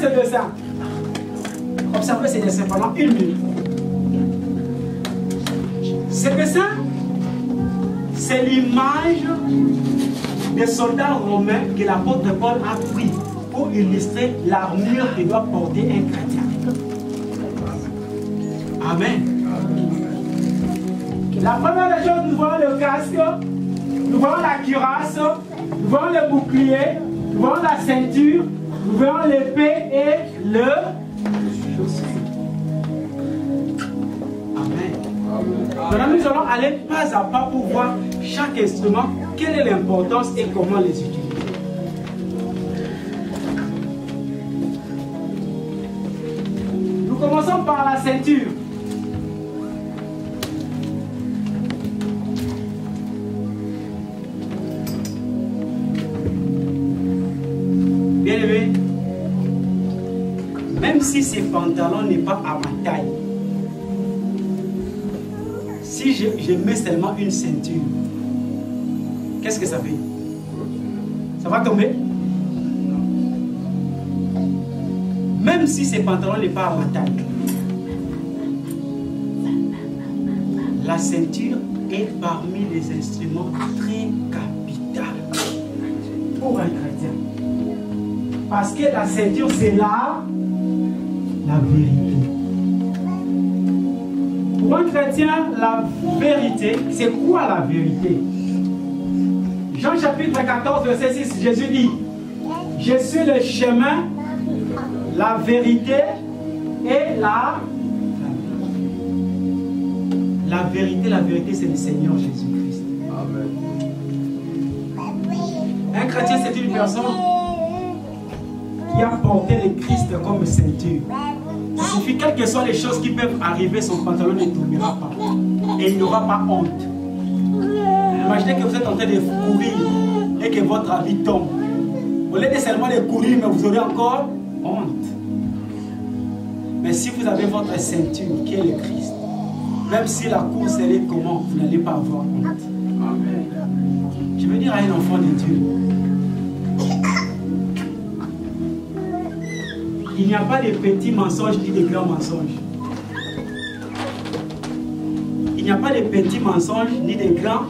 ce dessin. Observez ce dessin pendant 1 minute. Ce dessin, c'est l'image des soldats romains que l'apôtre Paul a pris pour illustrer l'armure que doit porter un chrétien. Amen. La première des choses, nous voyons le casque, nous voyons la cuirasse, nous voyons le bouclier, nous voyons la ceinture, nous voyons l'épée et le chaussure. Amen. Maintenant, nous allons aller pas à pas pour voir chaque instrument, quelle est l'importance et comment les utiliser. Nous commençons par la ceinture. Bien-aimé, même si ces pantalons n'est pas à ma taille, si je mets seulement une ceinture, qu'est-ce que ça fait? Ça va tomber? Même si ces pantalons n'est pas à ma taille, la ceinture est parmi les instruments très capitaux pour un chrétien. Parce que la ceinture, c'est la vérité. Pour un chrétien, la vérité, c'est quoi la vérité? Jean chapitre 14, verset 6, Jésus dit, je suis le chemin, la vérité et la vérité, c'est le Seigneur Jésus-Christ. Un chrétien, c'est une personne qui a porté le Christ comme ceinture. Il suffit, quelles que soient les choses qui peuvent arriver, son pantalon ne tombera pas. Et il n'aura pas honte. Imaginez que vous êtes en train de courir et que votre vie tombe. Au lieu de seulement de courir, mais vous aurez encore honte. Mais si vous avez votre ceinture, qui est le Christ, même si la course elle est comment, vous n'allez pas avoir honte. Amen. Je veux dire à un enfant de Dieu, il n'y a pas de petits mensonges ni de grands mensonges. Il n'y a pas de petits mensonges ni de grands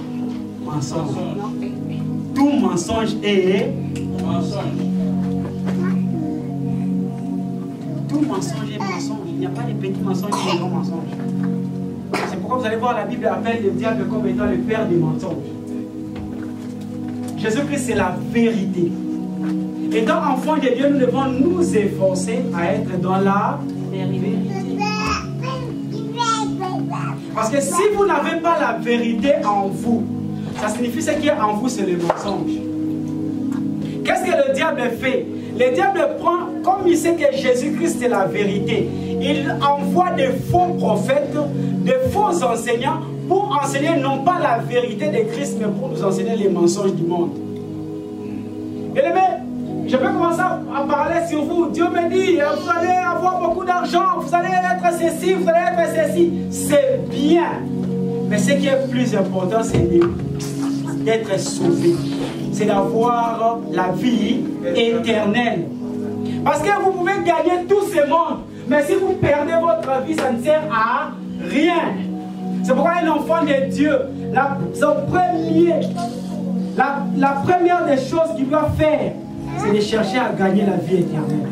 mensonges. Tout mensonge est mensonge. Tout mensonge est mensonge. Il n'y a pas de petits mensonges ni de grands mensonges. C'est pourquoi vous allez voir la Bible appelle le diable comme étant le père des mensonges. Jésus-Christ, c'est la vérité. Étant enfants de Dieu, nous devons nous efforcer à être dans la vérité. Parce que si vous n'avez pas la vérité en vous, ça signifie ce qui est en vous, c'est le mensonge. Qu'est-ce que le diable fait? Le diable prend, comme il sait que Jésus-Christ est la vérité, il envoie des faux prophètes, des faux enseignants pour enseigner non pas la vérité de Christ, mais pour nous enseigner les mensonges du monde. Bien-aimé, je vais commencer à parler sur vous. Dieu me dit, vous allez avoir beaucoup d'argent, vous allez être ceci, vous allez être ceci. C'est bien. Mais ce qui est plus important, c'est d'être sauvé. C'est d'avoir la vie éternelle. Parce que vous pouvez gagner tout ce monde. Mais si vous perdez votre vie, ça ne sert à rien. C'est pourquoi un enfant de Dieu, la première des choses qu'il doit faire, c'est de chercher à gagner la vie éternelle.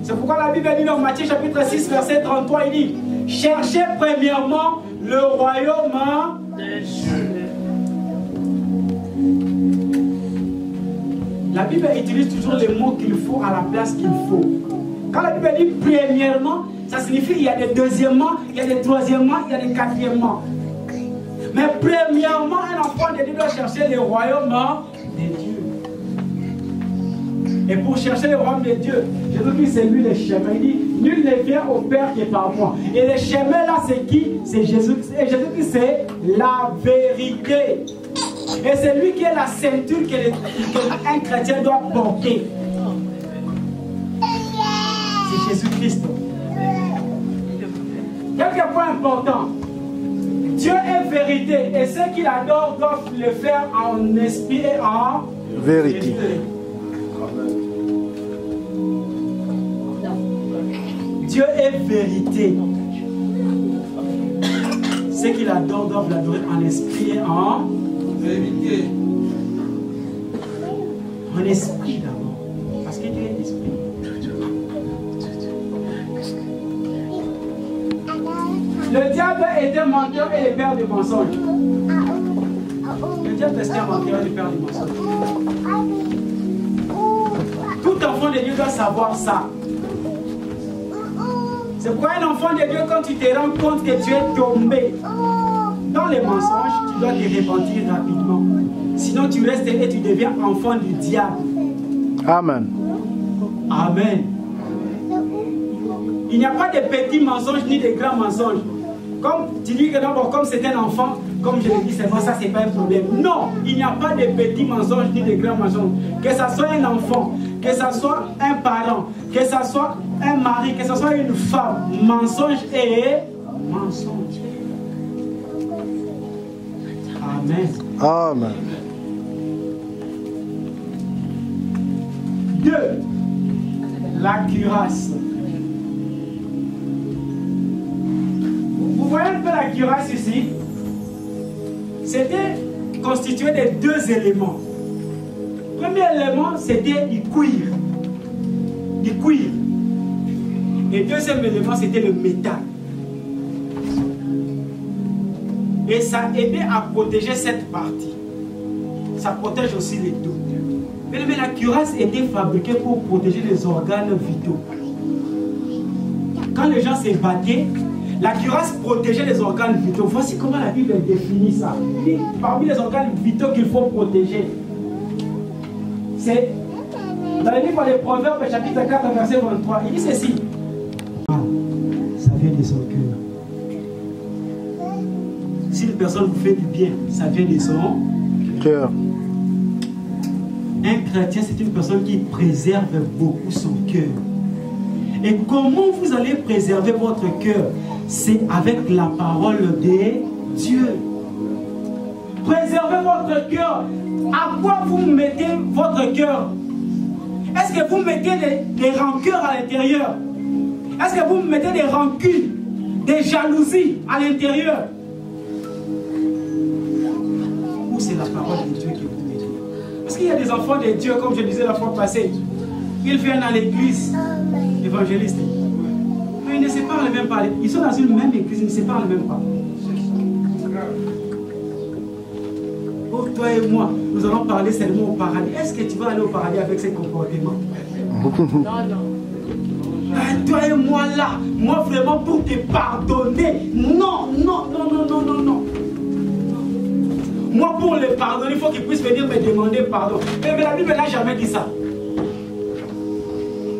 C'est pourquoi la Bible dit dans Matthieu chapitre 6, verset 33, il dit, cherchez premièrement le royaume des cieux. La Bible utilise toujours les mots qu'il faut à la place qu'il faut. Quand la Bible dit premièrement, ça signifie qu'il y a des deuxièmement, il y a des troisièmement, il y a des quatrièmement. Mais premièrement, un enfant de Dieu doit chercher le royaume de Dieu. Et pour chercher le royaume de Dieu, Jésus-Christ c'est lui le chemin. Il dit, nul ne vient au Père que par moi. Et le chemin là, c'est qui? C'est Jésus-Christ. Et Jésus-Christ c'est la vérité. Et c'est lui qui est la ceinture qu'un chrétien doit porter. C'est Jésus-Christ. Quelques points importants. Dieu est vérité et ceux qui l'adorent doivent le faire en esprit et en vérité. Dieu est vérité. Ceux qui l'adorent doivent l'adorer en esprit et en vérité. En esprit d'abord. Parce que Dieu est esprit. Le diable est un menteur et le père du mensonge. Le diable est un menteur et le père du mensonge. Tout enfant de Dieu doit savoir ça. C'est pourquoi un enfant de Dieu, quand tu te rends compte que tu es tombé dans les mensonges, tu dois te repentir rapidement. Sinon tu restes et tu deviens enfant du diable. Amen. Amen. Il n'y a pas de petits mensonges ni de grands mensonges. Comme tu dis que d'abord, comme c'est un enfant, comme je l'ai dit, c'est bon, ça c'est pas un problème. Non, il n'y a pas de petits mensonges ni de grands mensonges. Que ce soit un enfant, que ce soit un parent, que ce soit un mari, que ce soit une femme, mensonge et mensonge. Amen. Amen. 2. La cuirasse. Vous voyez un peu la cuirasse ici? C'était constitué de 2 éléments. Le premier élément, c'était du cuir. Du cuir. Et le deuxième élément, c'était le métal. Et ça aidait à protéger cette partie. Ça protège aussi les dos. Mais la cuirasse était fabriquée pour protéger les organes vitaux. Quand les gens se battaient, la cuirasse protégeait les organes vitaux. Voici comment la Bible définit ça. Il dit, parmi les organes vitaux qu'il faut protéger, c'est dans le livre des Proverbes, chapitre 4, verset 23. Il dit ceci. Ça vient de son cœur. Si une personne vous fait du bien, ça vient de son Cœur. Un chrétien, c'est une personne qui préserve beaucoup son cœur. Et comment vous allez préserver votre cœur? C'est avec la parole de Dieu. Préservez votre cœur. À quoi vous mettez votre cœur? Est-ce que vous mettez des rancœurs à l'intérieur? Est-ce que vous mettez des rancunes, des jalousies à l'intérieur? Ou c'est la parole de Dieu qui vous mettez? Parce qu'il y a des enfants de Dieu, comme je disais la fois passée, ils viennent à l'église évangéliste. Mais ils ne se parlent même pas. Ils sont dans une même église, ils ne se parlent même pas. Pour toi et moi, nous allons parler seulement au paradis. Est-ce que tu vas aller au paradis avec ces comportements? Non. Toi et moi là, moi vraiment pour te pardonner. Non. Moi pour le pardonner, il faut qu'il puisse venir me demander pardon. Mais la Bible n'a jamais dit ça.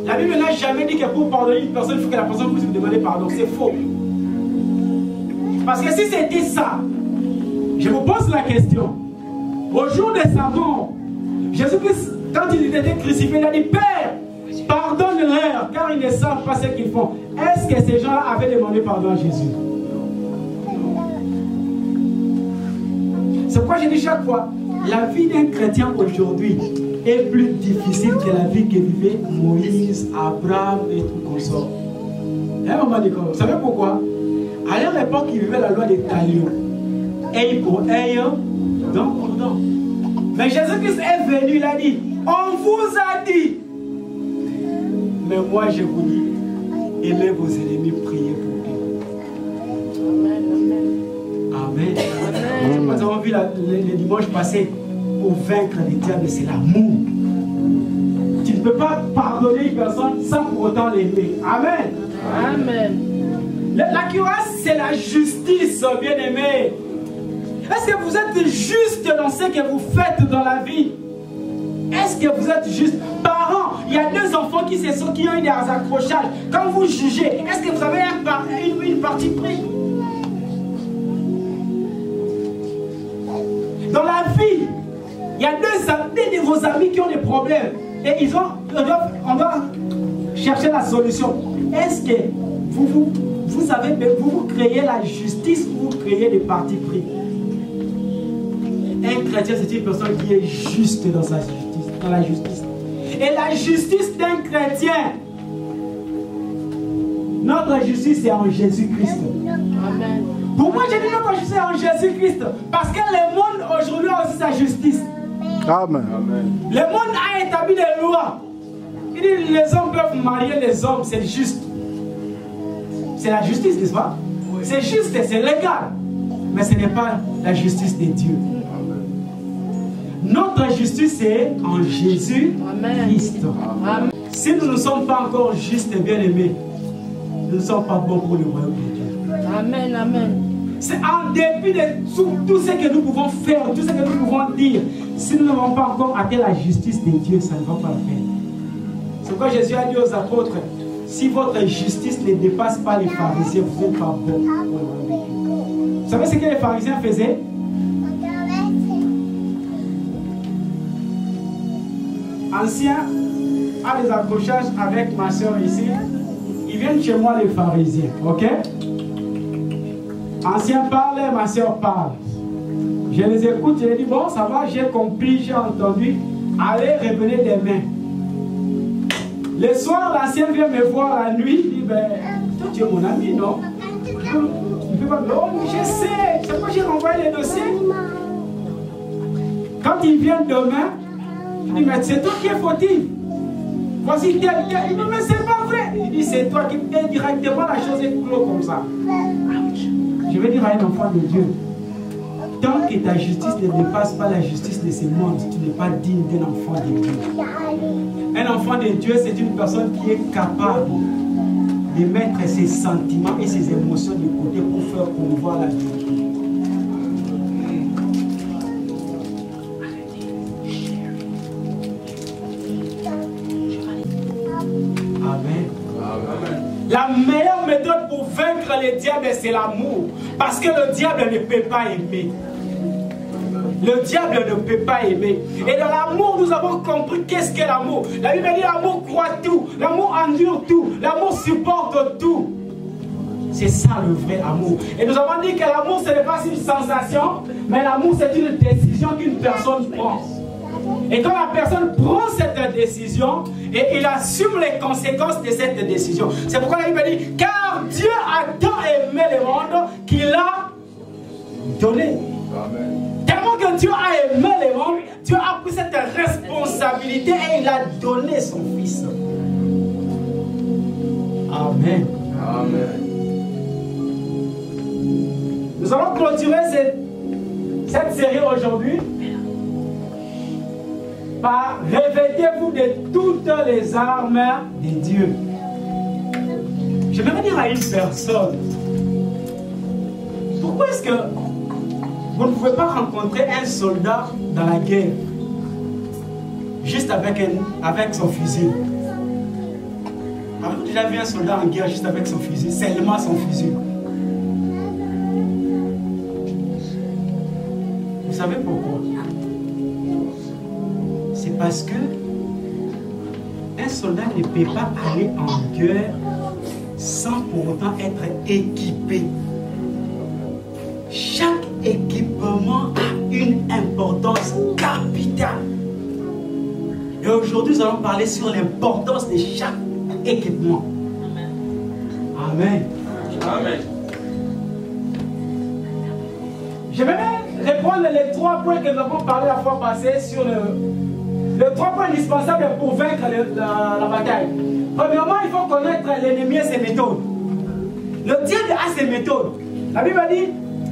La Bible n'a jamais dit que pour pardonner une personne, il faut que la personne puisse me demander pardon. C'est faux. Parce que si c'était ça, je vous pose la question. Au jour de sa mort, Jésus-Christ, quand il était crucifié, il a dit, Père, pardonne-leur, car ils ne savent pas ce qu'ils font. Est-ce que ces gens-là avaient demandé pardon à Jésus? C'est pourquoi je dis chaque fois, la vie d'un chrétien aujourd'hui est plus difficile que la vie que vivaient Moïse, Abraham et tout consort. Vous savez pourquoi? À leur époque, ils vivaient la loi des talions. Œil pour œil, dent pour dent. Mais Jésus-Christ est venu, il a dit, on vous a dit. Mais moi je vous dis, aimez vos ennemis, priez pour eux. Amen. Nous avons vu le dimanche passé, pour vaincre les diables, c'est l'amour. Tu ne peux pas pardonner une personne sans pour autant l'aimer. Amen. Amen. La cuirasse, c'est la justice, bien-aimé. Est-ce que vous êtes juste dans ce que vous faites dans la vie? Est-ce que vous êtes juste? Parents, il y a 2 enfants qui ont eu des accrochages. Quand vous jugez, est-ce que vous avez une partie prise? Dans la vie, il y a 2 de vos amis qui ont des problèmes. Et on doit chercher la solution. Est-ce que vous créez la justice ou vous créez des partis pris? Un chrétien, c'est une personne qui est juste dans sa justice, dans la justice. Et la justice d'un chrétien, non, notre justice est en Jésus-Christ. Amen. Pourquoi j'ai dit notre justice est en Jésus-Christ? Parce que le monde aujourd'hui a aussi sa justice. Amen. Le monde a établi des lois. Il dit les hommes peuvent marier les hommes, c'est juste. C'est la justice, n'est-ce pas? C'est juste, c'est légal. Mais ce n'est pas la justice de Dieu. Notre justice est en Jésus-Christ. Si nous ne sommes pas encore justes et bien-aimés, nous ne sommes pas bons pour le royaume de Dieu. Amen, amen. C'est en dépit de tout ce que nous pouvons faire, tout ce que nous pouvons dire. Si nous n'avons pas encore atteint la justice de Dieu, ça ne va pas le faire. C'est pourquoi Jésus a dit aux apôtres, si votre justice ne dépasse pas les pharisiens, vous n'êtes pas bons pour le royaume de Dieu. Vous savez ce que les pharisiens faisaient? Ancien a des accrochages avec ma soeur ici. Ils viennent chez moi les pharisiens, ok? Ancien parle, ma soeur parle. Je les écoute, je les dis, bon, ça va, j'ai compris, j'ai entendu. Allez, revenez demain. Le soir, l'ancien vient me voir la nuit, il dit, ben, toi tu es mon ami, non? Il peut pas, non, je sais, c'est pourquoi j'ai renvoyé les dossiers. Quand il vient demain, il dit, mais c'est toi qui es fautif. Voici tel. Il dit, mais c'est pas vrai. Il dit, c'est toi qui es directement, la chose est clos comme ça. Je vais dire à un enfant de Dieu, tant que ta justice ne dépasse pas la justice de ce monde, tu n'es pas digne d'un enfant de Dieu. Un enfant de Dieu, c'est une personne qui est capable de mettre ses sentiments et ses émotions de côté pour faire promouvoir la vérité. La meilleure méthode pour vaincre le diable, c'est l'amour. Parce que le diable ne peut pas aimer. Le diable ne peut pas aimer. Et dans l'amour, nous avons compris qu'est-ce qu'est l'amour. La Bible dit l'amour croit tout, l'amour endure tout, l'amour supporte tout. C'est ça le vrai amour. Et nous avons dit que l'amour, ce n'est pas une sensation, mais l'amour, c'est une décision qu'une personne prend. Et quand la personne prend cette décision, et il assume les conséquences de cette décision. C'est pourquoi la Bible dit, car Dieu a tant aimé le monde qu'il a donné. Amen. Tellement que Dieu a aimé le monde, Dieu a pris cette responsabilité et il a donné son Fils. Amen. Amen. Nous allons clôturer cette série aujourd'hui par revêtez-vous de toutes les armes de Dieu. Je vais dire à une personne, pourquoi est-ce que vous ne pouvez pas rencontrer un soldat dans la guerre juste avec son fusil? Avez-vous déjà vu un soldat en guerre juste avec son fusil, seulement son fusil? Vous savez pourquoi? C'est parce que un soldat ne peut pas aller en guerre sans pour autant être équipé. Chaque équipement a une importance capitale. Et aujourd'hui, nous allons parler sur l'importance de chaque équipement. Amen. Amen. Je vais reprendre les 3 points que nous avons parlé la fois passée sur les 3 points indispensables pour vaincre la bataille. Premièrement, il faut connaître l'ennemi et ses méthodes. Le diable a ses méthodes. La Bible dit,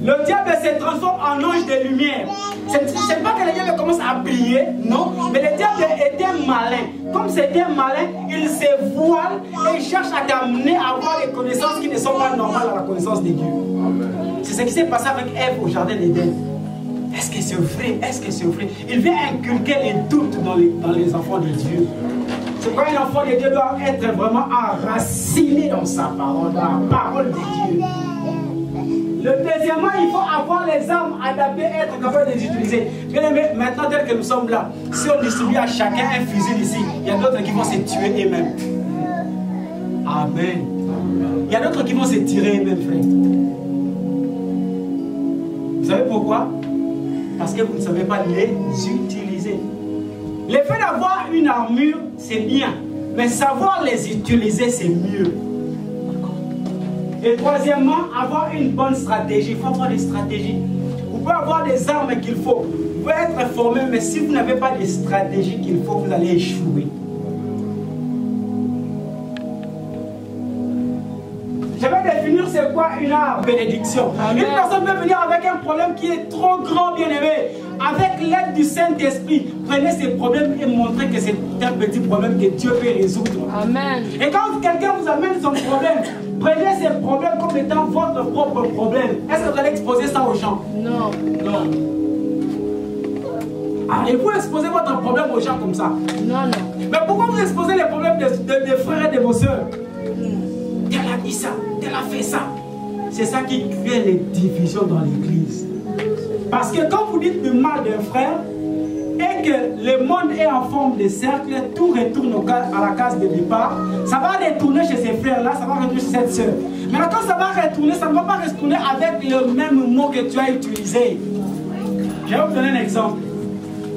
le diable se transforme en ange de lumière. Ce n'est pas que le diable commence à briller, non. Mais le diable était malin. Comme c'était malin, il se voile et il cherche à t'amener à avoir des connaissances qui ne sont pas normales à la connaissance de Dieu. C'est ce qui s'est passé avec Ève au jardin d'Éden. Est-ce que c'est vrai? Est-ce que c'est vrai? Il vient inculquer les doutes dans les enfants de Dieu. C'est pourquoi un enfant de Dieu doit être vraiment enraciné dans sa parole, dans la parole de Dieu. Deuxièmement, il faut avoir les armes adaptées, être capable de les utiliser. Bien aimé, maintenant tel que nous sommes là, si on distribue à chacun un fusil ici, il y a d'autres qui vont se tuer eux-mêmes. Amen. Il y a d'autres qui vont se tirer eux-mêmes, frère. Vous savez pourquoi? Parce que vous ne savez pas les utiliser. Le fait d'avoir une armure, c'est bien. Mais savoir les utiliser, c'est mieux. Et troisièmement, avoir une bonne stratégie. Il faut avoir des stratégies. Vous pouvez avoir des armes qu'il faut. Vous pouvez être formé, mais si vous n'avez pas des stratégies qu'il faut, vous allez échouer. Je vais définir c'est quoi une arme, bénédiction. Amen. Une personne peut venir avec un problème qui est trop grand, bien aimé. Avec l'aide du Saint-Esprit, prenez ces problèmes et montrez que c'est un petit problème que Dieu peut résoudre. Amen. Et quand quelqu'un vous amène son problème, prenez ces problèmes comme étant votre propre problème. Est-ce que vous allez exposer ça aux gens? Non. Non. Ah, et vous exposez votre problème aux gens comme ça? Non, non. Mais pourquoi vous exposez les problèmes des frères et de vos soeurs? Tel a dit ça, tel a fait ça. C'est ça qui crée les divisions dans l'église. Parce que quand vous dites du mal d'un frère et que le monde est en forme de cercle, tout retourne à la case de départ, ça va retourner chez ces frères-là, ça va retourner chez cette soeur. Mais quand ça va retourner, ça ne va pas retourner avec le même mot que tu as utilisé. Je vais vous donner un exemple.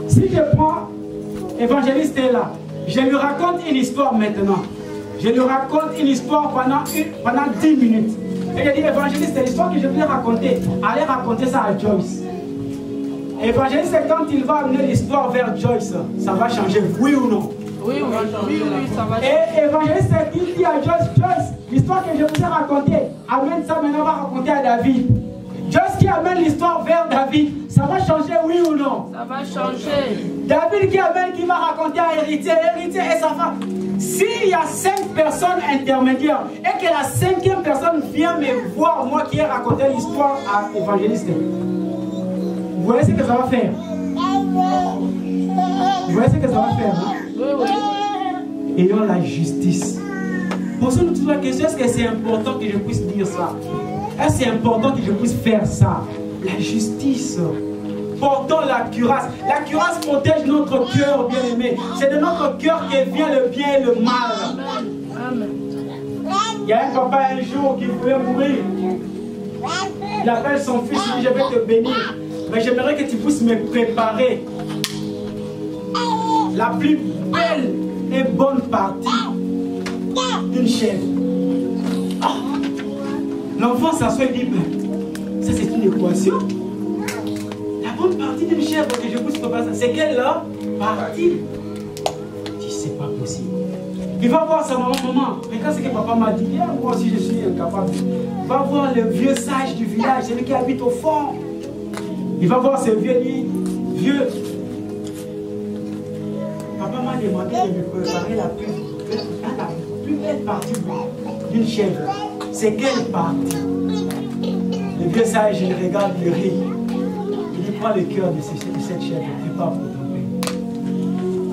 Si je prends Évangéliste est là, je lui raconte une histoire maintenant. Je lui raconte une histoire pendant 10 minutes. Et je dis, Évangéliste, c'est l'histoire que je voulais raconter. Allez raconter ça à Joyce. Évangéliste, quand il va amener l'histoire vers Joyce, ça va changer, oui ou non? Oui, ça va changer. Et Évangéliste, il dit à Joyce, Joyce, l'histoire que je vous ai racontée, amène ça maintenant, on va raconter à David. Joyce qui amène l'histoire vers David, ça va changer, oui ou non? Ça va changer. David qui va raconter à Héritier et sa femme. S'il y a 5 personnes intermédiaires et que la 5e personne vient me voir, moi qui ai raconté l'histoire à Évangéliste, vous voyez ce que ça va faire? Vous voyez ce que ça va faire? Hein? Oui, oui. Ayons la justice. Posons-nous toute la question, est-ce que c'est important que je puisse dire ça? Est-ce que c'est important que je puisse faire ça? La justice. Portons la cuirasse. La cuirasse protège notre cœur, bien-aimé. C'est de notre cœur que vient le bien et le mal. Amen. Il y a un papa un jour qui voulait mourir. Il appelle son fils, il dit, je vais te bénir. Mais j'aimerais que tu puisses me préparer la plus belle et bonne partie d'une chèvre. Oh. L'enfant s'assoit et dit, ça c'est une équation. Bonne partie d'une chèvre que je puisse préparer ça. C'est quelle là partie? Si c'est pas possible. Il va voir sa maman, regarde ce que papa m'a dit. Moi aussi je suis incapable. Il va voir le vieux sage du village, celui qui habite au fond. Il va voir ce vieux, dit, vieux. Papa m'a demandé de me préparer la plus belle partie d'une chèvre. C'est quelle partie? Le vieux sage, il regarde, il rit. Prends le cœur de cette chèvre et prépare pour ton pays.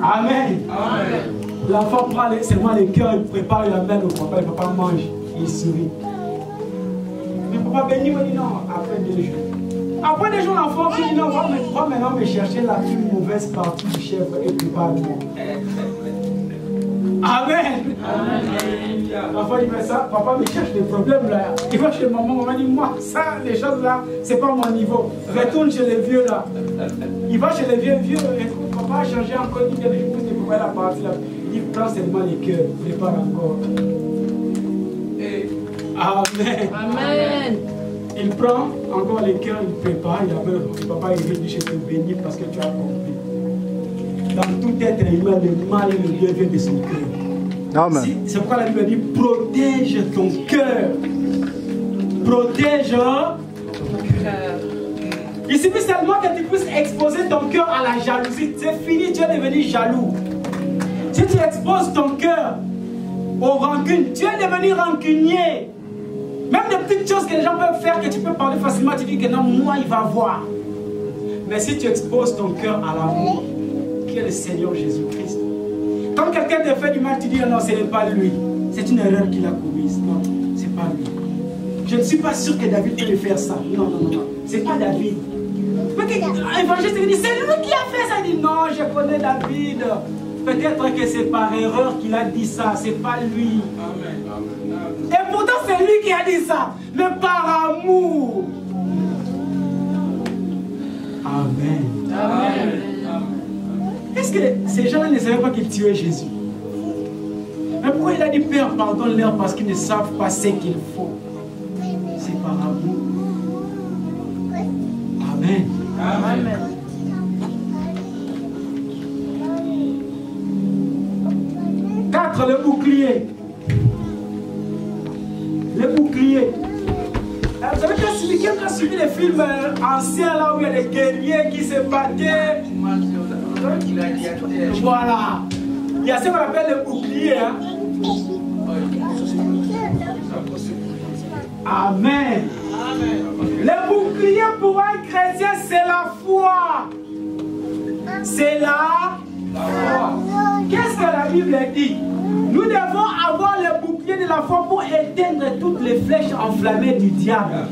Amen. Amen. L'enfant prend seulement le cœur, il prépare, il amène au papa, le papa mange, il sourit. Mais papa béni me dit non, après 2 jours. Après 2 jours, l'enfant dit non, va maintenant me chercher la plus mauvaise partie du chèvre et prépare-moi. Amen. L'enfant il fait ça, papa me cherche des problèmes là. Il va chez maman, maman dit moi, ça, les choses là, c'est pas mon niveau. Retourne chez les vieux là. Il va chez les vieux, écoute, papa a changé encore, il dit que je puisse te préparer la partie là. Il prend seulement les cœurs, il prépare encore. Amen. Amen. Il prend encore les cœurs, il prépare, il amène, papa il dit je te bénis parce que tu as compris. Dans tout être humain, le mal et le bien viennent de son cœur. C'est pourquoi la Bible dit protège ton cœur. Protège ton cœur. Il suffit seulement que tu puisses exposer ton cœur à la jalousie. C'est fini, tu es devenu jaloux. Si tu exposes ton cœur aux rancunes, tu es devenu rancunier. Même des petites choses que les gens peuvent faire, que tu peux parler facilement, tu dis que non, moi il va voir. Mais si tu exposes ton cœur à l'amour, qui est le Seigneur Jésus-Christ. Quand quelqu'un te fait du mal, tu dis non, ce n'est pas lui. C'est une erreur qu'il a commise. Non, ce n'est pas lui. Je ne suis pas sûr que David peut faire ça. Non, non, non. Ce n'est pas David. Mais l'évangile dit, c'est lui qui a fait ça. Il dit non, je connais David. Peut-être que c'est par erreur qu'il a dit ça. Ce n'est pas lui. Amen. Et pourtant, c'est lui qui a dit ça. Mais par amour. Amen. Amen. Est-ce que ces gens-là ne savaient pas qu'ils tuaient Jésus? Mais pourquoi il a dit Père, pardonne-leur parce qu'ils ne savent pas ce qu'il faut? c'est par amour. Amen. Amen. Quatre, le bouclier. Le bouclier. Vous avez quelqu'un qui a suivi les films anciens là où il y a des guerriers qui se battaient. Voilà. Il y a ce qu'on appelle le bouclier. Hein? Amen. Le bouclier pour un chrétien, c'est la foi. C'est la foi. Qu'est-ce que la Bible dit? Nous devons avoir le bouclier de la foi pour éteindre toutes les flèches enflammées du diable.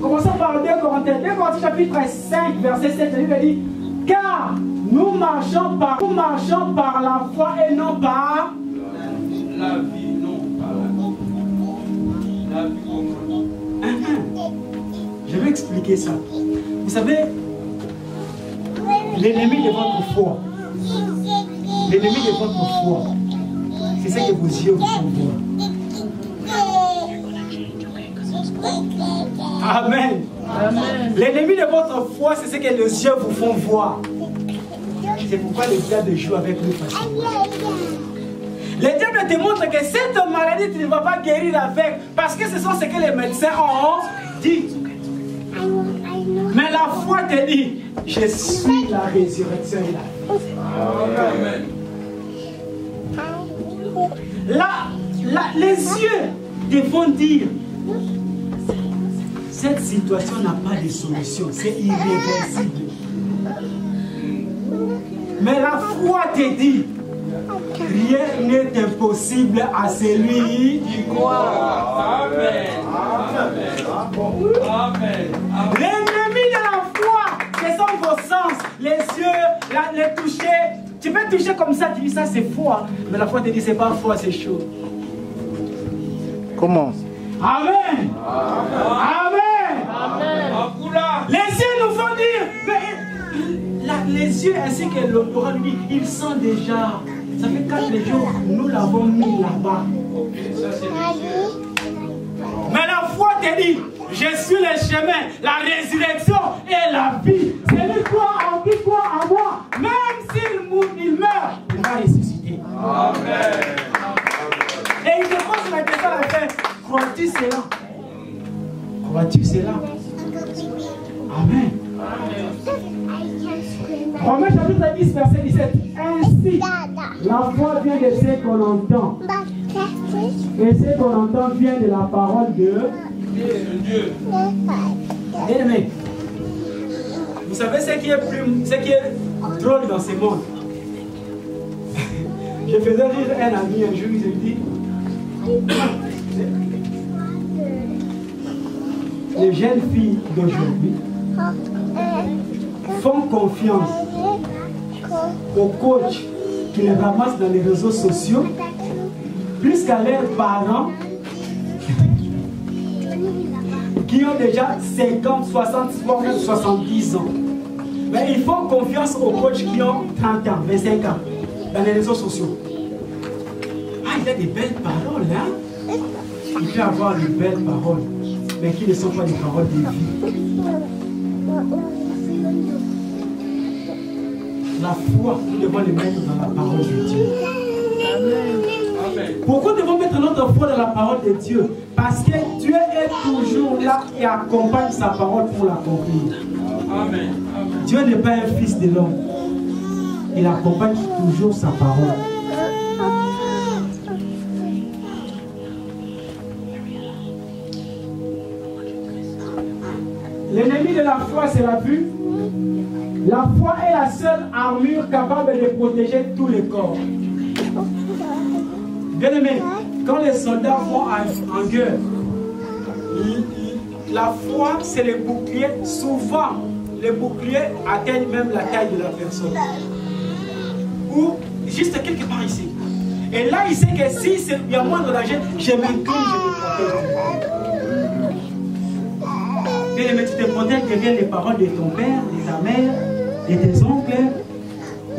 Commençons par 2 Corinthiens. 2 Corinthiens chapitre 5, verset 7, la Bible dit: car nous marchons par la foi et non par la vie, non par la vie. Je vais expliquer ça. Vous savez, l'ennemi de votre foi, l'ennemi de votre foi, c'est ce que vos yeux vous font voir. Amen. L'ennemi de votre foi, c'est ce que les yeux vous font voir. C'est pourquoi le diable joue avec nous facilement. Le diable te montre que cette maladie, tu ne vas pas guérir avec, parce que ce sont ce que les médecins ont dit. Mais la foi te dit: je suis la résurrection et la vie. Amen. Les yeux te vont dire: cette situation n'a pas de solution, c'est irréversible. Mais la foi te dit: rien n'est impossible à celui qui croit. Amen. Amen. L'ennemi de la foi, ce sont vos sens, les yeux, les toucher. Tu peux toucher comme ça, tu dis ça c'est foi. Mais la foi te dit c'est pas foi, c'est chaud. Comment? Amen. Amen. Les yeux nous font dire, mais les yeux ainsi que l'odorat lui, ils sont déjà. Ça fait 4 jours, nous l'avons mis là-bas. Mais la foi te dit: je suis le chemin, la résurrection et la vie. Celui qui croit en moi, même s'il meurt, il va ressusciter. Amen. Et il te pose la question à la fin: crois-tu cela? Crois-tu cela? Amen. Romains chapitre 10, verset 17. Ainsi, la foi vient de ce qu'on entend. Et ce qu'on entend vient de la parole de Dieu. Bien-aimé, vous savez ce qui est drôle dans ce monde? Je faisais rire un ami un jour, il me dit: les jeunes filles d'aujourd'hui font confiance aux coachs qui les ramassent dans les réseaux sociaux plus qu'à leurs parents qui ont déjà 50, 60, voire même 70 ans. Mais ils font confiance aux coachs qui ont 30 ans, 25 ans dans les réseaux sociaux. Ah, il a des belles paroles, hein? Il peut avoir de belles paroles, mais qui ne sont pas des paroles de vie. La foi, nous devons les mettre dans la parole de Dieu. Amen. Pourquoi devons mettre notre foi dans la parole de Dieu? Parce que Dieu est toujours là et accompagne sa parole pour l'accomplir. Amen. Dieu n'est pas un fils de l'homme. Il accompagne toujours sa parole. L'ennemi de la foi, c'est la vue. La foi est la seule armure capable de protéger tout le corps. Bien-aimé, quand les soldats vont en guerre, la foi, c'est le bouclier. Souvent, les boucliers atteignent même la taille de la personne. Ou juste quelque part ici. Et là, il sait que si il y a moindre danger, je m'incline, je me protège. Bien-aimé, tu te protèges derrière les paroles de ton père, de ta mère, de tes oncles,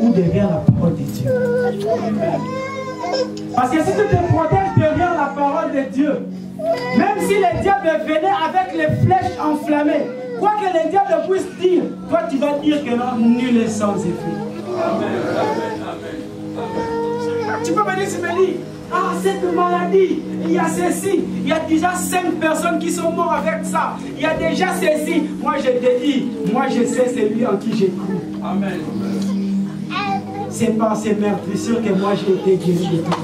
ou derrière la parole de Dieu. Parce que si tu te protèges derrière la parole de Dieu, même si le diable venait avec les flèches enflammées, quoi que le diable puisse dire, toi tu vas dire que non, nul est sans effet. Amen. Tu peux me dire, tu me dis, ah, cette maladie, il y a ceci, il y a déjà 5 personnes qui sont mortes avec ça, il y a déjà ceci. Moi je te dis, moi je sais celui en qui j'ai cru. Amen. C'est par ces meurtrissures que moi j'ai été guéri de tout.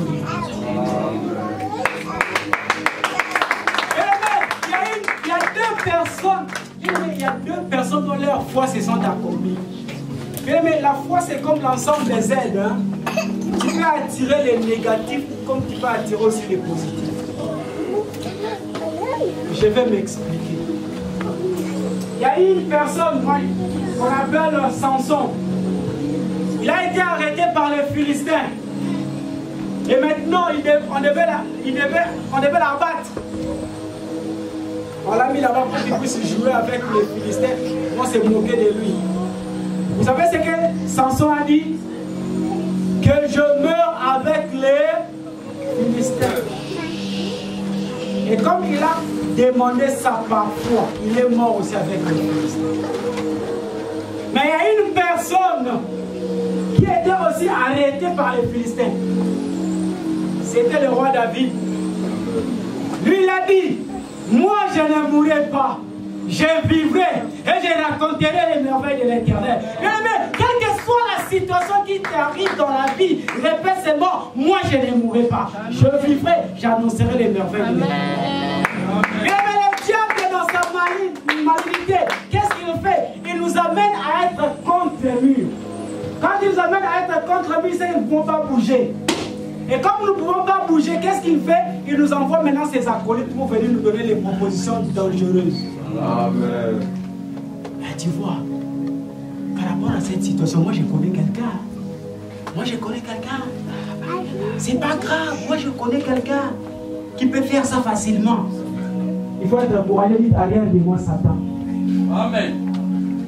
Il y a 2 personnes dont leur foi se sont accomplies. Mais la foi c'est comme l'ensemble des aides. Hein? Tu peux attirer les négatifs comme tu peux attirer aussi les positifs. Je vais m'expliquer. Il y a une personne qu'on appelle Samson. Il a été arrêté par les Philistins. Et maintenant on devait l'abattre. On l'a mis là-bas pour qu'il puisse jouer avec les Philistins. On s'est moqué de lui. Vous savez ce que Samson a dit? Que je meurs avec les Philistins. Et comme il a demandé ça parfois, il est mort aussi avec les Philistins. Mais il y a une personne qui était aussi arrêtée par les Philistins. C'était le roi David. Lui, il a dit, moi je ne mourrai pas, je vivrai et je raconterai les merveilles de l'Éternel. Mais quelle que soit la situation qui t'arrive dans la vie, répète seulement, moi je ne mourrai pas, je vivrai, j'annoncerai les merveilles de l'Éternel. Mais le diable dans sa malignité, qu'est-ce qu'il fait? Il nous amène à être contre le mur. Quand il nous amène à être contre le mur, c'est qu'ils ne vont pas bouger. Et comme nous ne pouvons pas bouger, qu'est-ce qu'il fait? Il nous envoie maintenant ses acolytes pour venir nous donner les propositions dangereuses. Amen. Et tu vois, par rapport à cette situation, moi je connais quelqu'un. Moi je connais quelqu'un. C'est pas grave, moi je connais quelqu'un qui peut faire ça facilement. Il faut être encouragé, dites arrière de moi Satan. Amen.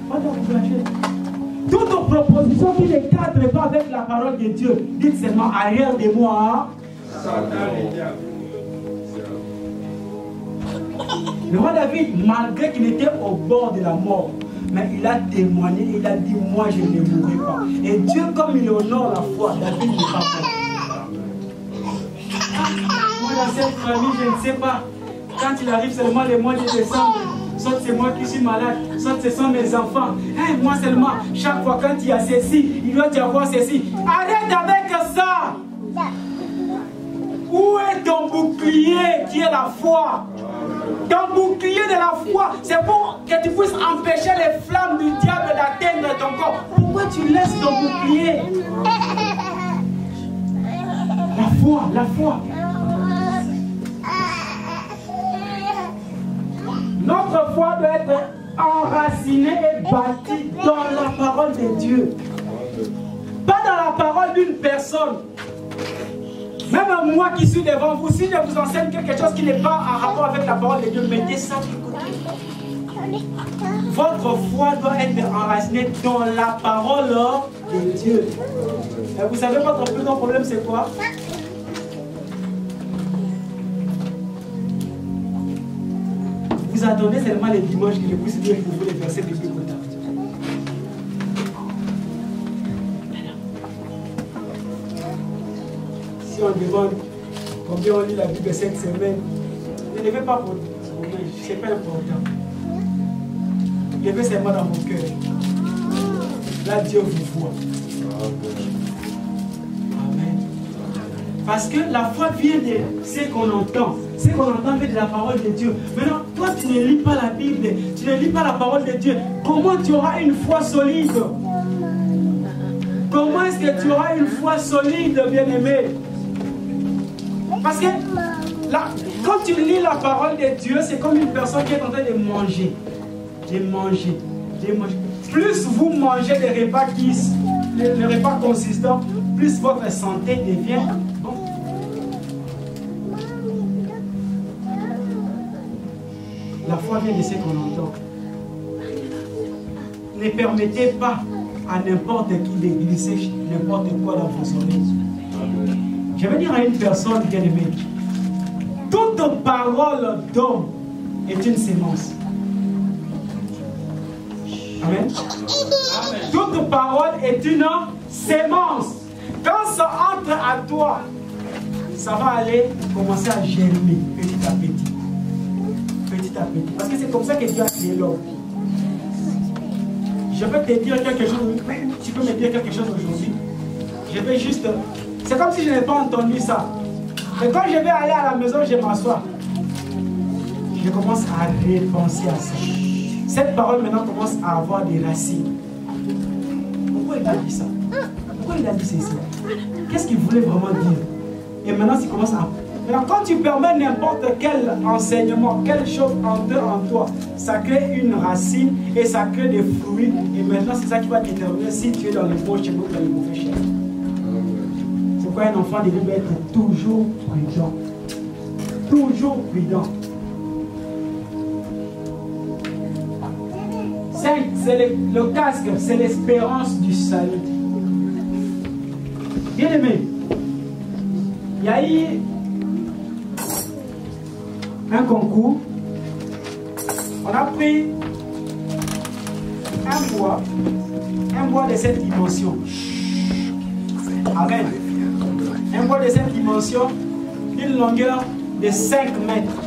Faut être encouragé. Toute proposition qui ne cadre pas avec la parole de Dieu, dites seulement arrière de moi. Le roi David, malgré qu'il était au bord de la mort, mais il a témoigné, il a dit, moi je ne mourrai pas. Et Dieu, comme il honore la foi, David n'est pas mort. Moi dans cette famille, je ne sais pas. Quand il arrive seulement le mois de décembre, soit c'est moi qui suis malade, soit ce sont mes enfants. Hey, moi seulement, chaque fois quand il y a ceci, il doit y avoir ceci. Arrête avec ça. Où est ton bouclier qui est la foi? Ton bouclier de la foi, c'est pour que tu puisses empêcher les flammes du diable d'atteindre ton corps. Pourquoi tu laisses ton bouclier? La foi, la foi. Notre foi doit être enracinée et bâtie dans la parole de Dieu. Pas dans la parole d'une personne. Même moi qui suis devant vous, si je vous enseigne quelque chose qui n'est pas en rapport avec la parole de Dieu, mettez ça de côté. Votre foi doit être enracinée dans la parole de Dieu. Et vous savez, votre plus grand problème, c'est quoi? Vous attendez seulement les dimanches que je puisse lire pour vous les versets bibliques. Si on demande combien on lit la Bible cette semaine, ne levez pas pour ce n'est pas important. Levez seulement dans mon cœur. Là, Dieu vous voit. Amen. Parce que la foi vient de ce qu'on entend. Ce qu'on entend vient de la parole de Dieu. Maintenant, toi, tu ne lis pas la Bible, tu ne lis pas la parole de Dieu. Comment tu auras une foi solide? Comment est-ce que tu auras une foi solide, bien-aimé? Parce que là, quand tu lis la parole de Dieu, c'est comme une personne qui est en train de manger. De manger. Plus vous mangez des repas les repas consistants, plus votre santé devient bon. La foi vient de ce qu'on entend. Ne permettez pas à n'importe qui de glisser n'importe quoi dans vos oreilles. Je vais dire à une personne bien aimée, toute parole d'homme est une sémence. Amen. Toute parole est une sémence. Quand ça entre à toi, ça va aller commencer à germer petit à petit. Petit à petit. Parce que c'est comme ça que Dieu a créé l'homme. Je vais te dire quelque chose. Tu peux me dire quelque chose aujourd'hui? Je vais juste... C'est comme si je n'ai pas entendu ça. Mais quand je vais aller à la maison, je m'assois. Je commence à repenser à ça. Cette parole maintenant commence à avoir des racines. Pourquoi il a dit ça? Pourquoi il a dit ceci? Qu'est-ce qu'il voulait vraiment dire? Et maintenant, il commence à... Maintenant, quand tu permets n'importe quel enseignement, quelque chose entre en toi, ça crée une racine et ça crée des fruits. Et maintenant, c'est ça qui va déterminer si tu es dans les bons chemins ou dans les mauvais chemins. C'est pourquoi un enfant devait être toujours prudent. Toujours prudent. 5, c'est le casque, c'est l'espérance du salut. Bien aimé, il y a eu un concours. On a pris un bois de cette dimension. Amen. Un bois de cette dimension, d'une longueur de 5 mètres.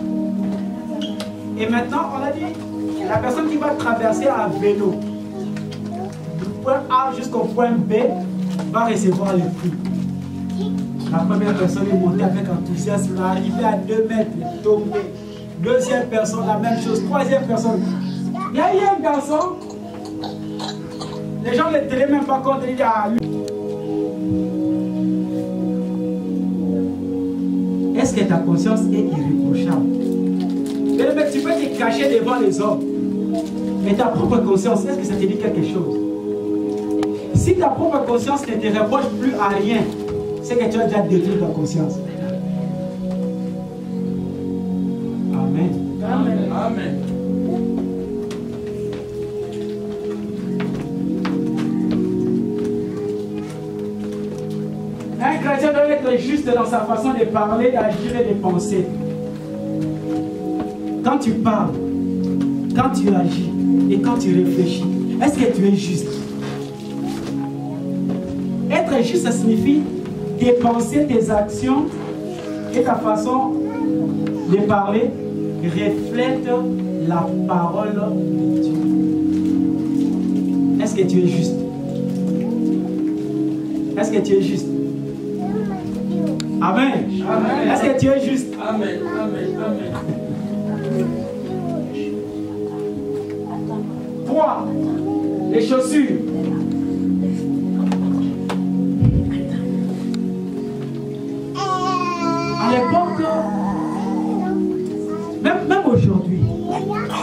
Et maintenant, on a dit, la personne qui va traverser à vélo du point A jusqu'au point B va recevoir le prix. La première personne est montée avec enthousiasme, va arriver à 2 mètres, tombée. Deuxième personne, la même chose. Troisième personne. Il y a eu un garçon, les gens ne tenaient même pas compte, ils disent à lui. Est-ce que ta conscience est irréprochable? Mais tu peux te cacher devant les hommes. Mais ta propre conscience, est-ce que ça te dit quelque chose? Si ta propre conscience ne te reproche plus à rien, c'est que tu as déjà détruit ta conscience. Amen. Amen. Amen. Un chrétien doit être juste dans sa façon de parler, d'agir et de penser. Quand tu parles, quand tu agis et quand tu réfléchis, est-ce que tu es juste? Être juste, ça signifie tes pensées, tes actions et ta façon de parler reflètent la parole de Dieu. Est-ce que tu es juste? Est-ce que tu es juste? Amen. Amen. Est-ce que tu es juste? Amen. Amen. Amen. 3. Les chaussures. À l'époque, même aujourd'hui,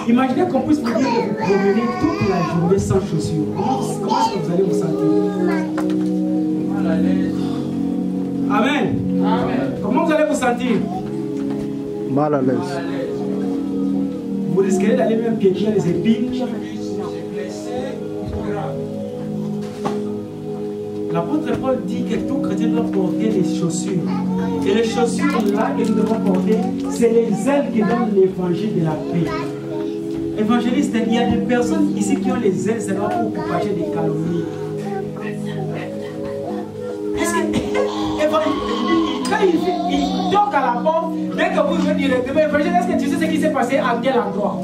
imaginez qu'on puisse vous dire de vous promener toute la journée sans chaussures. Comment est-ce que vous allez vous sentir? Mal à l'aise. Amen. Amen. Comment vous allez vous sentir? Mal à l'aise. Mal à l'aise. Vous risquerez d'aller même piétiner les épines. L'apôtre Paul dit que tout chrétien doit porter les chaussures. Et les chaussures là que nous devons porter, c'est les ailes qui donnent l'évangile de la paix. Évangéliste, il y a des personnes ici qui ont les ailes seulement pour propager des calomnies. Est-ce que quand il toque à la porte, dès que vous venez directement, évangéliste, est-ce que tu sais ce qui s'est passé à quel endroit?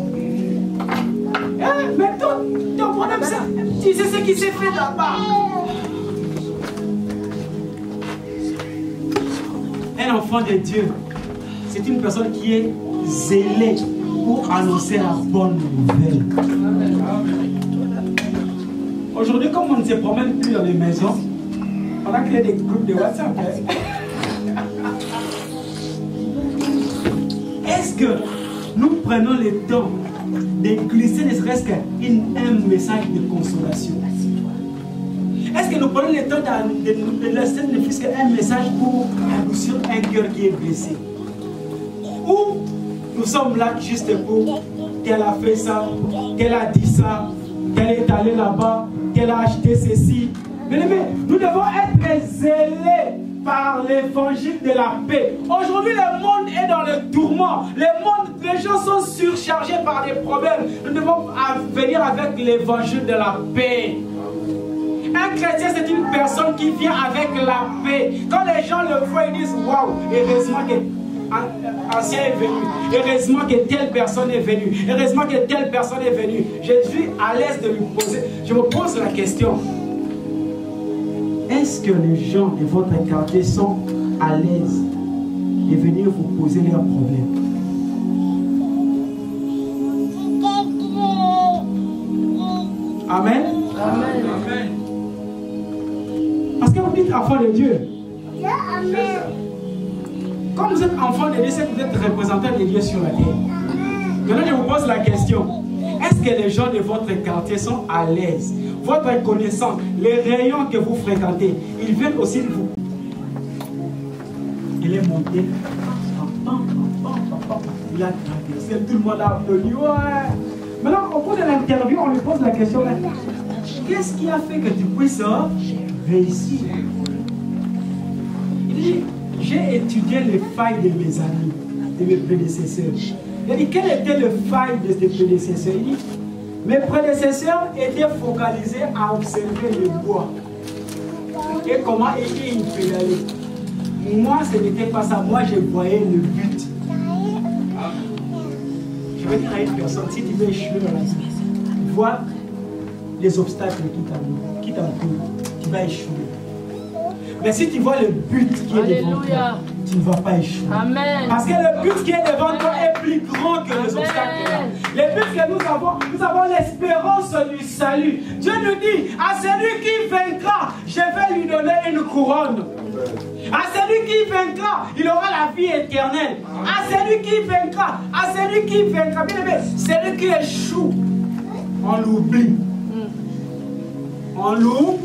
Mais ton problème, c'est tu sais ce qui s'est fait là-bas. Un enfant de Dieu, c'est une personne qui est zélée pour annoncer la bonne nouvelle. Aujourd'hui, comme on ne se promène plus dans les maisons, on a créé des groupes de WhatsApp. Est-ce que nous prenons le temps de glisser ne serait-ce qu'un message de consolation? Est-ce que nous prenons le temps de laisser ne fût-ce qu'un message pour adoucir un cœur qui est blessé? Ou nous sommes là juste pour qu'elle a fait ça, qu'elle a dit ça, qu'elle est allée là-bas, qu'elle a acheté ceci. Mais nous devons être zélés par l'évangile de la paix. Aujourd'hui, le monde est dans le tourment. Les gens sont surchargés par des problèmes. Nous devons venir avec l'évangile de la paix. Un chrétien, c'est une personne qui vient avec la paix. Quand les gens le voient, ils disent waouh, heureusement que ancien est venu. Heureusement que telle personne est venue. Heureusement que telle personne est venue. Je suis à l'aise de lui poser. Je me pose la question. Est-ce que les gens de votre quartier sont à l'aise de venir vous poser leurs problèmes? Amen. Amen. Amen. Parce que vous dites enfant de Dieu. Amen. Comme vous êtes enfant de Dieu, c'est que vous êtes représentant de Dieu sur la terre. Maintenant, je vous pose la question. Est-ce que les gens de votre quartier sont à l'aise? Votre connaissance, les rayons que vous fréquentez, ils viennent aussi de vous. Il est monté. Il a traversé, tout le monde a applaudi. Ouais. Maintenant, au cours de l'interview, on lui pose la question. Qu'est-ce qui a fait que tu puisses réussir? Il dit, j'ai étudié les failles de mes amis, de mes prédécesseurs. Il dit, quelle était le faille de tes prédécesseurs? Il dit, mes prédécesseurs étaient focalisés à observer le bois et comment il pédalait. Moi, ce n'était pas ça. Moi, je voyais le but. Je vais dire à une personne, si tu veux échouer dans la vie, vois les obstacles qui t'entourent, tu vas échouer. Mais si tu vois le but qui est devant toi, tu ne vas pas échouer. Amen. Parce que le but qui est devant toi est plus grand que les obstacles. Le but que nous avons l'espérance du salut. Dieu nous dit, à celui qui vaincra, je vais lui donner une couronne. À celui qui vaincra, il aura la vie éternelle. À celui qui vaincra, bien aimé, celui qui échoue, on l'oublie. On l'oublie.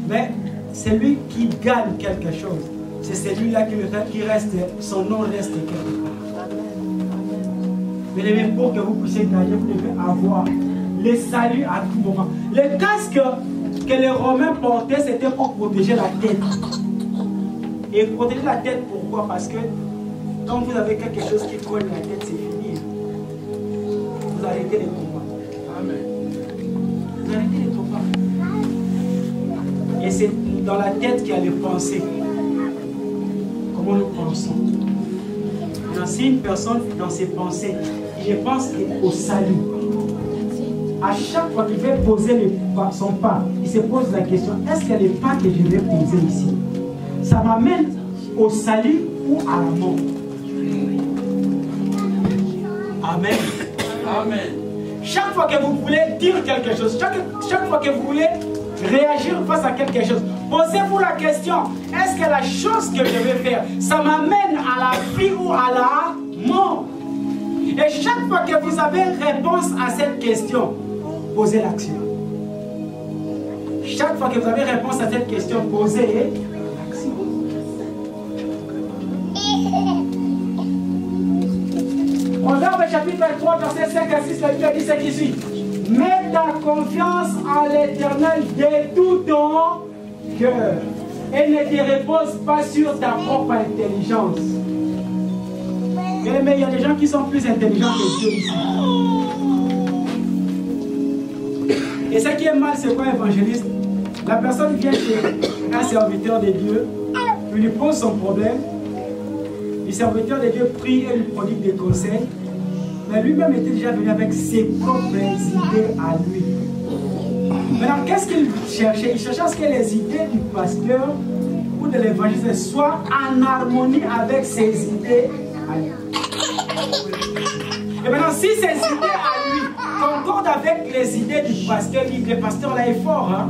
Mais celui qui gagne quelque chose, c'est celui-là qui reste, son nom reste quelque part. Mais pour que vous puissiez gagner, vous devez avoir le salut à tout moment. Le casque que les Romains portaient, c'était pour protéger la tête. Et protéger la tête, pourquoi? Parce que quand vous avez quelque chose qui colle la tête, c'est fini. Vous arrêtez les combats. Amen. Vous arrêtez les combats. Et c'est dans la tête qu'il y a les pensées. Comment nous pensons? Maintenant, si une personne, dans ses pensées, il pense au salut, à chaque fois qu'il va poser son pas, il se pose la question, est-ce qu'il y a les pas que je vais poser ici? Ça m'amène au salut ou à la mort? Amen. Amen. Chaque fois que vous voulez dire quelque chose, chaque fois que vous voulez réagir face à quelque chose, posez-vous la question, est-ce que la chose que je vais faire, ça m'amène à la vie ou à la mort? Et chaque fois que vous avez réponse à cette question, posez l'action. Chaque fois que vous avez réponse à cette question, posez l'action. Proverbe chapitre 23, verset 5 à 6, la Bible dit ce qui suit. Mets ta confiance en l'Éternel de tout ton cœur et ne te repose pas sur ta propre intelligence. Mais il y a des gens qui sont plus intelligents que Dieu ici. Et ce qui est mal, c'est quoi, évangéliste? La personne vient chez un serviteur de Dieu, il lui pose son problème, le serviteur de Dieu prie et lui prodigue des conseils, mais lui-même était déjà venu avec ses propres idées à lui. Maintenant, qu'est-ce qu'il cherchait? Il cherchait à ce que les idées du pasteur ou de l'évangéliste soient en harmonie avec ses idées à lui. Et maintenant, si ces idées à lui concordent avec les idées du pasteur, le pasteur là est fort. Hein?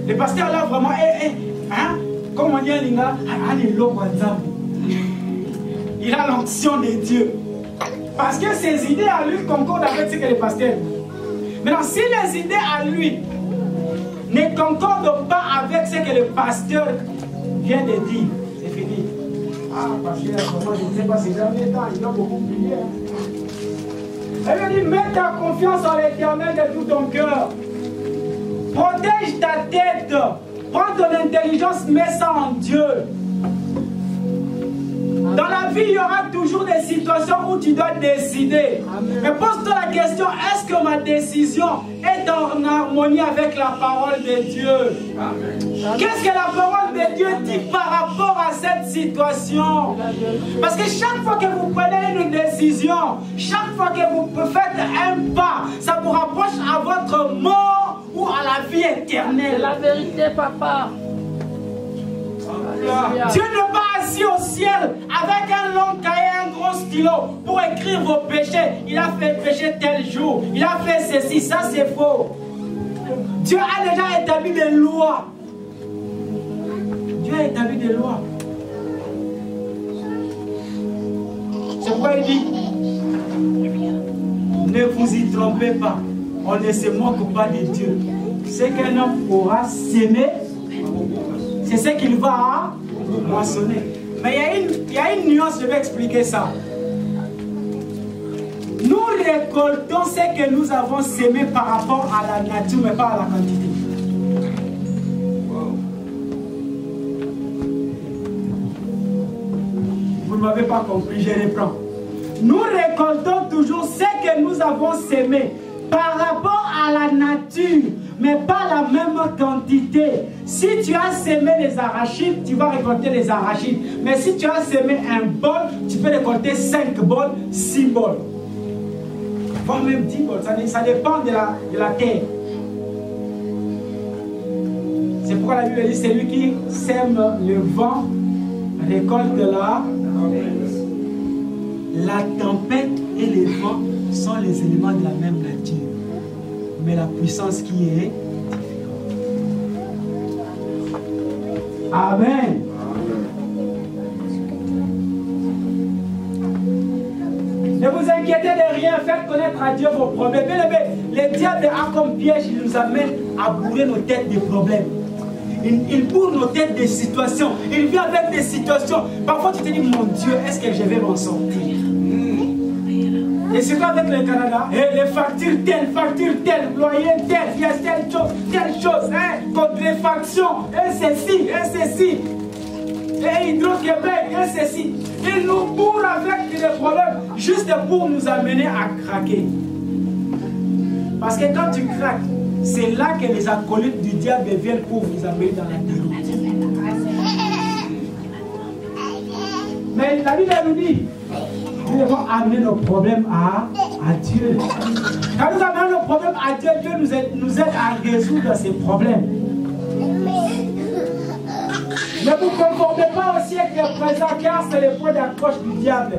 Le pasteur là vraiment est, hein? Comme on dit en lingala, il a l'onction de Dieu. Parce que ses idées à lui concordent avec ce que le pasteur dit. Maintenant, si les idées à lui ne concordent pas avec ce que le pasteur vient de dire, c'est fini. Ah, pasteur, comment je ne sais pas si jamais temps, il doit beaucoup prier. Elle lui dit, mets ta confiance en l'Éternel de tout ton cœur. Protège ta tête Prends ton intelligence, mets ça en Dieu. Dans la vie, il y aura toujours des situations où tu dois décider. Mais pose-toi la question, est-ce que ma décision est en harmonie avec la parole de Dieu? Qu'est-ce que la parole de Dieu dit par rapport à cette situation? Parce que chaque fois que vous prenez une décision, chaque fois que vous faites un pas, ça vous rapproche à votre mort ou à la vie éternelle. La vérité, papa. Dieu n'est pas assis au ciel avec un long cahier, un gros stylo pour écrire vos péchés. Il a fait péché tel jour, il a fait ceci, ça c'est faux. Dieu a déjà établi des lois. Dieu a établi des lois. C'est pourquoi il dit, ne vous y trompez pas, on ne se moque pas de Dieu. Ce qu'un homme aura sémé, c'est ce qu'il va moissonner. Mais il y a une nuance, je vais expliquer ça. Nous récoltons ce que nous avons sémé par rapport à la nature, mais pas à la quantité. Vous ne m'avez pas compris, je reprends. Nous récoltons toujours ce que nous avons sémé par rapport à la nature, mais pas la même quantité. Si tu as semé les arachides, tu vas récolter les arachides. Mais si tu as semé un bol, tu peux récolter 5 bols, 6 bols. Voire même 10 bols. Ça dépend de la terre. C'est pourquoi la Bible dit, celui qui sème le vent récolte la tempête et le vent sont les éléments de la même nature. Mais la puissance qui est différente. Amen. Ne vous inquiétez de rien, faites connaître à Dieu vos problèmes. Le diable a comme piège, il nous amène à bourrer nos têtes des problèmes. Il bourre nos têtes des situations. Il vient avec des situations. Parfois tu te dis, mon Dieu, est-ce que je vais m'en sortir? Et c'est pas avec le Canada, et les factures telles, loyer tel, il y a telle chose, contrefaction, et ceci, et Hydro-Québec, et ceci. Il nous bourre avec des problèmes juste pour nous amener à craquer. Parce que quand tu craques, c'est là que les acolytes du diable viennent pour vous amener dans la déroute. Mais la Bible nous dit, nous devons amener nos problèmes à Dieu. Quand nous amenons nos problèmes à Dieu, Dieu nous aide à résoudre ces problèmes. Ne vous conformez pas au siècle présent, car c'est le point d'accroche du diable.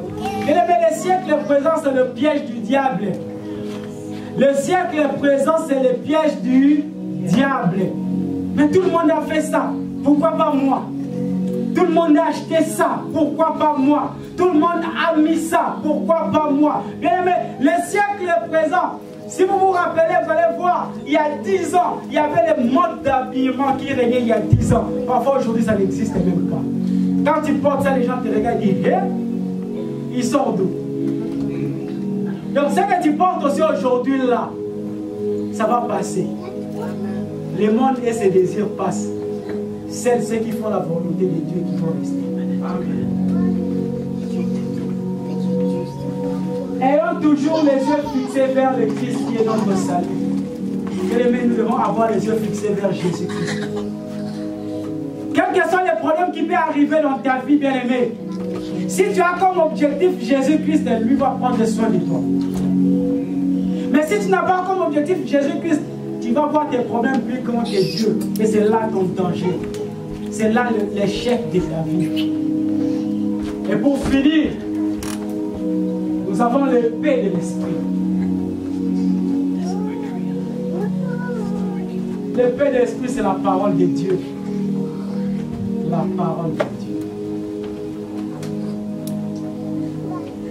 Et le siècle présent, c'est le piège du diable. Le siècle présent, c'est le piège du diable. Mais tout le monde a fait ça. Pourquoi pas moi? Tout le monde a acheté ça. Pourquoi pas moi? Tout le monde a mis ça. Pourquoi pas moi? Bien aimé, le siècle présent, si vous vous rappelez, vous allez voir, il y a 10 ans, il y avait les modes d'habillement qui régnaient il y a 10 ans. Parfois aujourd'hui, ça n'existe même pas. Quand tu portes ça, les gens te regardent et disent, il sort d'où? Donc ce que tu portes aussi aujourd'hui là, ça va passer. Le monde et ses désirs passent. C'est ceux qui font la volonté de Dieu qui vont rester. Amen. Ayons toujours les yeux fixés vers le Christ qui est notre salut. Bien-aimés, nous devons avoir les yeux fixés vers Jésus-Christ. Quels que soient les problèmes qui peuvent arriver dans ta vie, bien-aimé, si tu as comme objectif Jésus-Christ, lui va prendre soin de toi. Mais si tu n'as pas comme objectif Jésus-Christ, tu vas voir tes problèmes plus grands que Dieu. Et c'est là ton danger. C'est là l'échec de ta vie. Et pour finir, nous avons l'épée de l'esprit. L'épée de l'esprit, c'est la parole de Dieu. La parole de Dieu.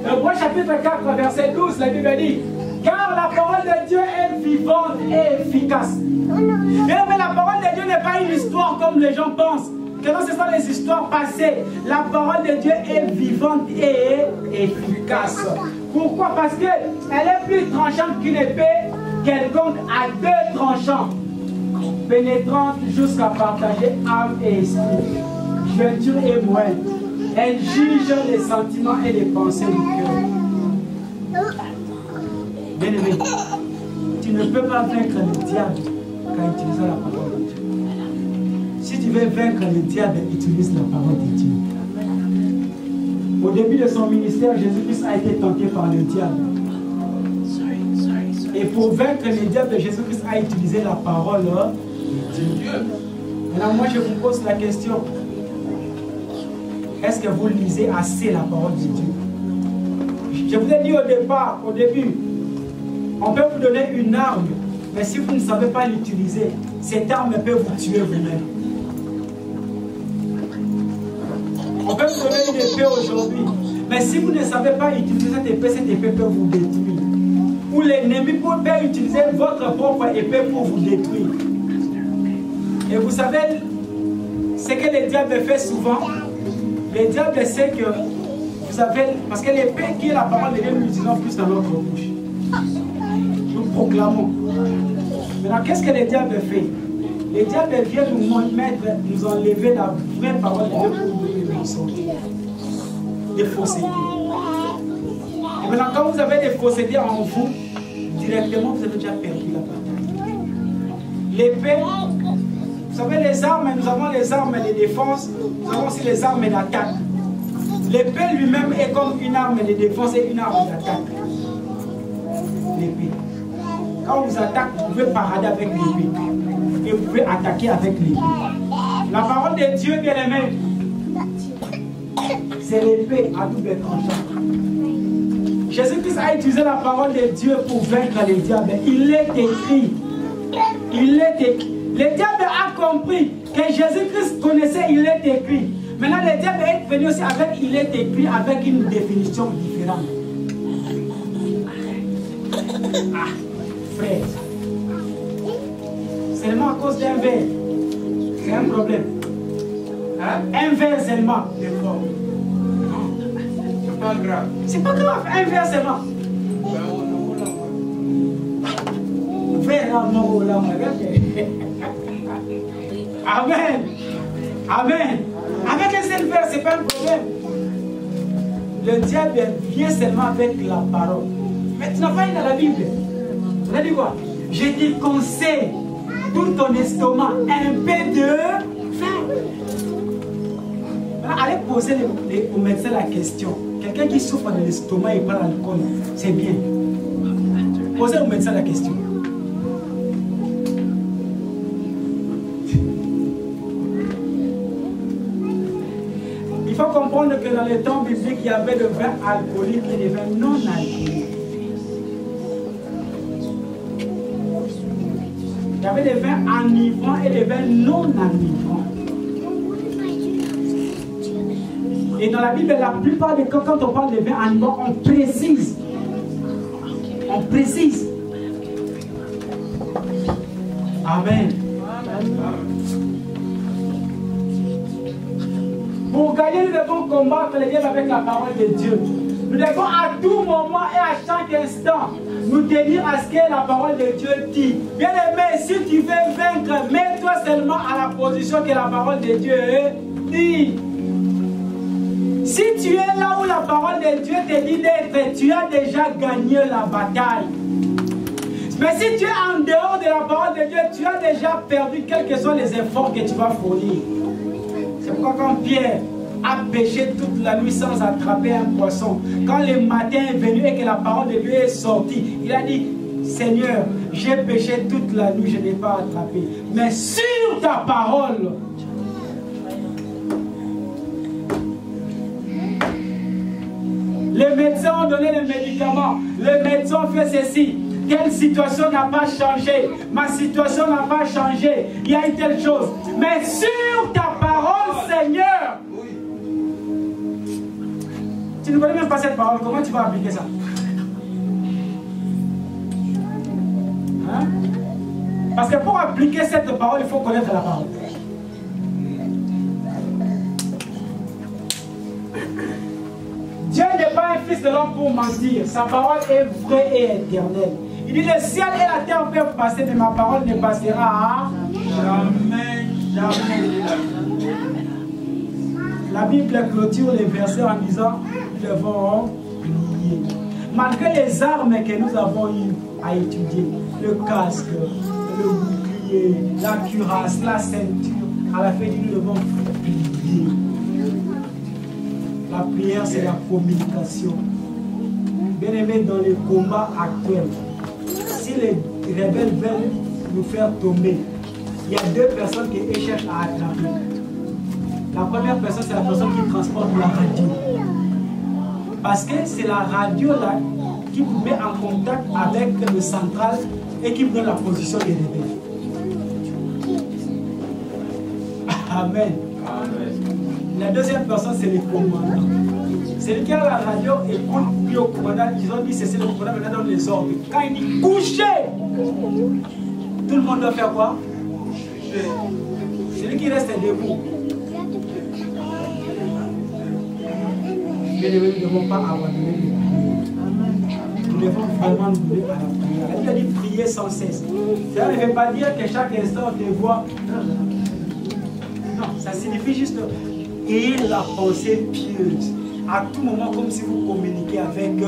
Hébreux chapitre 4, verset 12, la Bible dit, car la parole de Dieu est vivante et efficace. Mais la parole de Dieu n'est pas une histoire comme les gens pensent. Que non, ce sont les histoires passées. La parole de Dieu est vivante et efficace. Pourquoi? Parce qu'elle est plus tranchante qu'une épée quelconque à 2 tranchants. pénétrante jusqu'à partager âme et esprit, jointure et moelle. Elle juge les sentiments et les pensées du cœur. Bien-aimé, tu ne peux pas vaincre le diable qu'en utilisant la parole de Dieu. Si tu veux vaincre le diable, utilise la parole de Dieu. Au début de son ministère, Jésus-Christ a été tenté par le diable. Et pour vaincre le diable, Jésus-Christ a utilisé la parole de Dieu. Maintenant, moi je vous pose la question. Est-ce que vous lisez assez la parole de Dieu? Je vous ai dit au début, on peut vous donner une arme, mais si vous ne savez pas l'utiliser, cette arme peut vous tuer vous-même. On peut vous donner une épée aujourd'hui, mais si vous ne savez pas utiliser cette épée peut vous détruire. Ou l'ennemi peut utiliser votre propre épée pour vous détruire. Et vous savez, ce que le diable fait souvent, le diable sait que vous avez, parce que l'épée qui est la parole de Dieu, nous l'utilisons plus dans notre bouche. Nous proclamons. Maintenant, qu'est-ce que le diable fait? Le diable vient nous enlever la vraie parole de Dieu pour nous donner des mensonges, des faussetés. Et maintenant, quand vous avez des faussetés en vous, directement, vous avez déjà perdu la bataille. L'épée, vous savez, les armes, nous avons les armes de défense, nous avons aussi les armes d'attaque. L'épée lui-même est comme une arme de défense et une arme d'attaque. L'épée. Quand on vous attaque, vous pouvez parader avec l'épée. Et vous pouvez attaquer avec l'épée. La parole de Dieu, bien aimé, c'est l'épée à double tranchant. Jésus-Christ a utilisé la parole de Dieu pour vaincre les diables. Il est écrit. Il est écrit. Le diable a compris que Jésus-Christ connaissait, il est écrit. Maintenant, le diable est venu aussi avec il est écrit, avec une définition différente. Ah, frère. Seulement à cause d'un verre. C'est un problème. Hein? Un verre seulement. C'est pas grave. C'est pas grave, un verre seulement. Amen. Amen. Avec un seul verre, ce n'est pas un problème. Le diable vient seulement avec la parole. Mais tu n'as pas eu dans la Bible. On a dit quoi? Je te conseille pour ton estomac un peu de vin. Maintenant, allez poser au médecin la question. Quelqu'un qui souffre de l'estomac et pas l'alcool, c'est bien. Posez au médecin la question. Il faut comprendre que dans les temps bibliques, il y avait le vin alcoolique et le vin non alcoolique. Il y avait des vins enivrants et des vins non enivrants. Et dans la Bible, la plupart des cas, quand on parle de vins enivrants, on précise. On précise. Amen. Pour gagner, nous devons combattre les diables avec la parole de Dieu. Nous devons à tout moment et à chaque instant nous tenir à ce que la parole de Dieu dit. Bien aimé, si tu veux vaincre, mets-toi seulement à la position que la parole de Dieu dit. Si tu es là où la parole de Dieu te dit d'être, tu as déjà gagné la bataille. Mais si tu es en dehors de la parole de Dieu, tu as déjà perdu quels que soient les efforts que tu vas fournir. C'est pourquoi quand Pierre a pêché toute la nuit sans attraper un poisson, quand le matin est venu et que la parole de Dieu est sortie, il a dit, Seigneur, j'ai pêché toute la nuit, je n'ai pas attrapé. Mais sur ta parole, les médecins ont donné les médicaments, les médecins ont fait ceci. Telle situation n'a pas changé, ma situation n'a pas changé, il y a une telle chose. Mais sur ta parole, Seigneur, tu ne connais même pas cette parole, comment tu vas appliquer ça? Hein? Parce que pour appliquer cette parole, il faut connaître la parole. Dieu n'est pas un fils de l'homme pour mentir, sa parole est vraie et éternelle. Il dit, le ciel et la terre peuvent passer, mais ma parole ne passera Jamais, jamais de la vie. La Bible clôture les versets en disant nous devons prier. Malgré les armes que nous avons eues à étudier, le casque, le bouclier, la cuirasse, la ceinture, à la fin nous devons prier. La prière, c'est la communication. Bien aimé, dans les combats actuels, si les rebelles veulent nous faire tomber, il y a deux personnes qui cherchent à attraper. La première personne, c'est la personne qui transporte la radio. Parce que c'est la radio là qui vous met en contact avec le central et qui vous donne la position des rebelles. Amen. La deuxième personne, c'est le commandant. Celui qui a la radio écoute, puis au commandant, ils ont dit c'est le commandant maintenant donne les ordres. Quand il dit coucher, tout le monde doit faire quoi? Celui qui reste debout. Mais nous ne devons pas abandonner les prières. Nous devons vraiment nous donner à la prière. La Bible a dit prier sans cesse. Ça ne veut pas dire que chaque instant on te voit. Non, ça signifie juste ayez la pensée pieuse. À tout moment, comme si vous communiquez avec Dieu.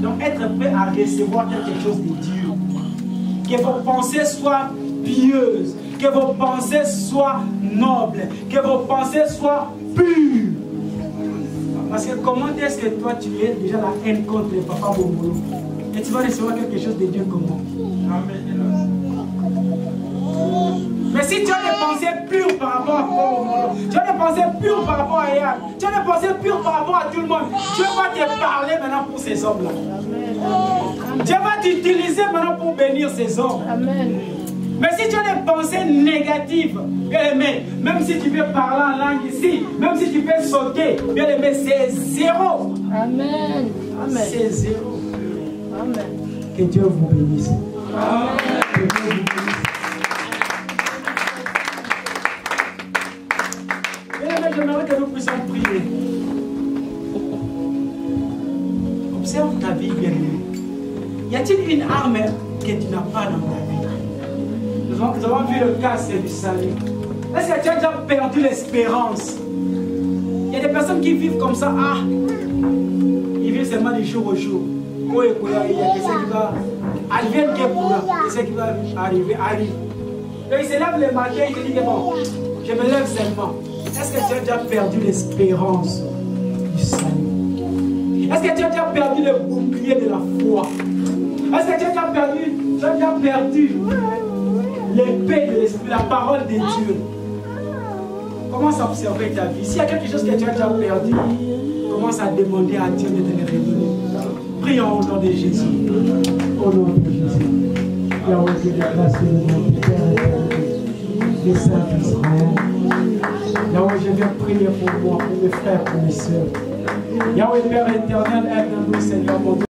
Donc, être prêt à recevoir quelque chose de Dieu. Que vos pensées soient pieuses. Que vos pensées soient nobles. Que vos pensées soient pures. Parce que comment est-ce que toi tu es déjà la haine contre le papa Bombolo et tu vas recevoir quelque chose de Dieu comment? Amen. Mais si tu as des pensées pures par rapport à Papa Bombolo, tu as des pensées pures par rapport à Yann, tu as des pensées pures par rapport à tout le monde, Dieu va te parler maintenant pour ces hommes-là. Dieu va t'utiliser maintenant pour bénir ces hommes. Amen. Mais si tu as des pensées négatives, bien aimé, même si tu peux parler en langue ici, même si tu peux sauter, bien aimé, c'est zéro. Amen. Amen. C'est zéro. Amen. Que Dieu vous bénisse. Amen. Que Dieu vous bénisse. Bien aimé, j'aimerais que nous puissions prier. Observe ta vie, bien aimé. Y a-t-il une arme que tu n'as pas dans ta vie? Nous avons vu le cas, c'est du salut. Est-ce que tu as déjà perdu l'espérance? Il y a des personnes qui vivent comme ça. Ah, ils vivent seulement du jour au jour. Il y a quelqu'un qui va arriver, quelqu'un qui va arriver, arrive. Donc il se lève le matin, il se dit que bon, je me lève seulement. Est-ce que tu as déjà perdu l'espérance du salut? Est-ce que tu as déjà perdu le bouclier de la foi? Est-ce que tu as déjà perdu l'épée de l'esprit, la parole de Dieu? Commence à observer ta vie. S'il y a quelque chose que tu as déjà perdu, commence à demander à Dieu de te le redonner. Prions au nom de Jésus. Au nom de Jésus. Yahweh, je déclare le nom du Père et des Saints d'Israël. Yahweh, je viens prier pour moi, pour mes frères, pour mes soeurs. Yahweh, Père éternel, aide-nous, Seigneur, mon Dieu.